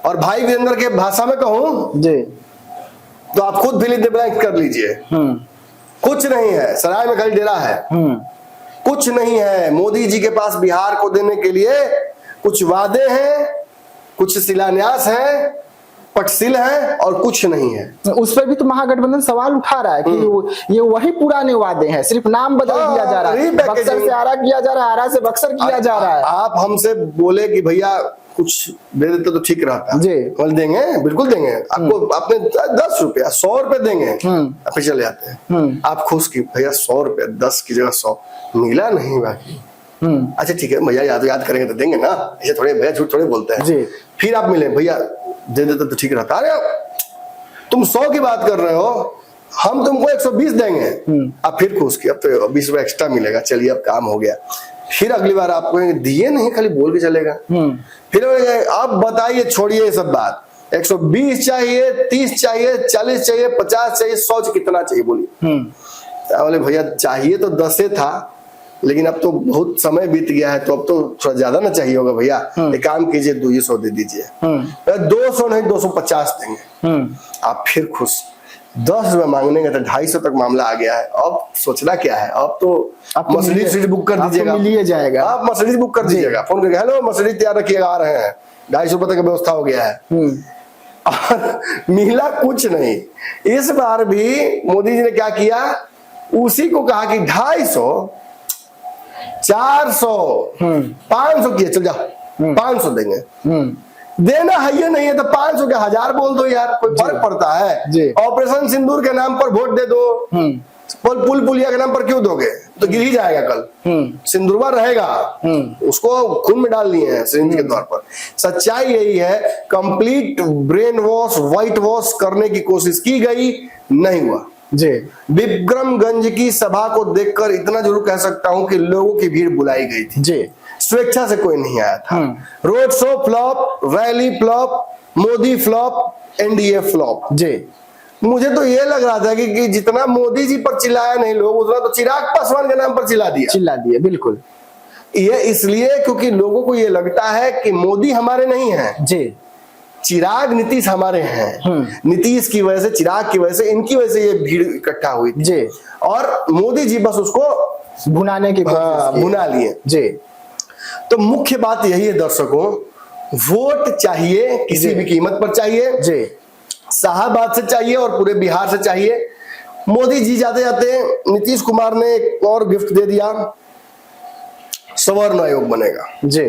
और भाई वीरेंद्र के भाषा में कहूं जी, तो आप खुद फिल इन द ब्लैंक कर लीजिए। कुछ नहीं है, सराय में खाली डेरा है। कुछ नहीं है। मोदी जी के पास बिहार को देने के लिए कुछ वादे हैं, कुछ शिलान्यास हैं, पटसिल है, और कुछ नहीं है। उस पर भी तो महागठबंधन सवाल उठा रहा है कि ये वही पुराने वादे हैं, सिर्फ नाम बदल दिया जा रहा है। बक्सर से आरा किया जा रहा है, आरा से बक्सर किया जा रहा है। आप हमसे बोले कि भैया कुछ दे देते तो ठीक रहता जी, देंगे, बिल्कुल देंगे आपको। आपने 10 रुपया 100 रुपए देंगे, आप चले जाते हैं। आप खुश की भैया 100 रुपया 10 की जगह 100 मिला नहीं बाकी। अच्छा ठीक है भैया, याद करेंगे तो देंगे ना, ऐसे थोड़े भैया झूठ थोड़े बोलते हैं जी। फिर आप मिले, भैया दे देते तो ठीक रहता। अरे तुम 100 की बात कर रहे हो, हम तुमको 120 देंगे। आप फिर खुश की, अब तो 20 रुपए एक्स्ट्रा मिलेगा, चलिए अब काम हो गया। फिर अगली बार आपको दिए नहीं, खाली बोल के चलेगा। फिर आप बताइए, छोड़िए ये सब बात, 120 चाहिए, 30 चाहिए, 40 चाहिए, 50 चाहिए, 100 कितना चाहिए बोलिए। बोले भैया चाहिए तो 10 था, लेकिन अब तो बहुत समय बीत गया है, तो अब तो थोड़ा ज्यादा ना चाहिए होगा भैया। एक काम कीजिए 200 दे दीजिए। 200 नहीं 250 देंगे। आप फिर खुश। 10 रुपए मांगने का तो 250 तक मामला आ गया है। अब सोचना क्या है, अब तो मर्सिडीज सीट बुक कर दीजिएगा, जाएगा। आप मर्सिडीज बुक कर दीजिएगा, फोन करके हेलो मर्सिडीज तैयार रखिएगा, आ रहे हैं। 250 रुपए तक व्यवस्था हो गया है। और मिला कुछ नहीं। इस बार भी मोदी जी ने क्या किया, उसी को कहा कि 250, 400, 500 किए, चल जाओ 500 देंगे। देना है ये नहीं है तो 500 के 1000 बोल दो यार, कोई फर्क पड़ता है। ऑपरेशन सिंदूर के नाम पर वोट दे दो, पुल पुलिया के नाम पर क्यों दोगे, तो गिर ही जाएगा कल। सिंदूरवा रहेगा, उसको खून में डाल लिए हैं सिरिंज के तौर पर। सच्चाई यही है, complete brain wash, white wash करने की कोशिश की गई, नहीं हुआ जी। विक्रमगंज की सभा को देखकर इतना जरूर कह सकता हूं कि लोगों की भीड़ बुलाई गई थी जी, स्वेच्छा से कोई नहीं आया था। Road show flop, rally flop, Modi flop, NDA flop जी। मुझे तो ये लग रहा था कि जितना मोदी जी पर चिल्लाया नहीं लोग, उतना तो चिराग पासवान के नाम पर चिल्ला दिया। बिल्कुल। ये इसलिए क्योंकि लोगों को ये लगता है कि मोदी हमारे नहीं है जी, चिराग नीतीश हमारे हैं। नीतीश की वजह से, चिराग की वजह से, इनकी वजह से ये भीड़ इकट्ठा हुई जी, और मोदी जी बस उसको भुनाने की भुना लिए जी। तो मुख्य बात यही है दर्शकों, वोट चाहिए, किसी भी कीमत पर चाहिए जी। शाहबाद से चाहिए और पूरे बिहार से चाहिए। मोदी जी जाते जाते नीतीश कुमार ने एक और गिफ्ट दे दिया, सवर्ण आयोग बनेगा जी।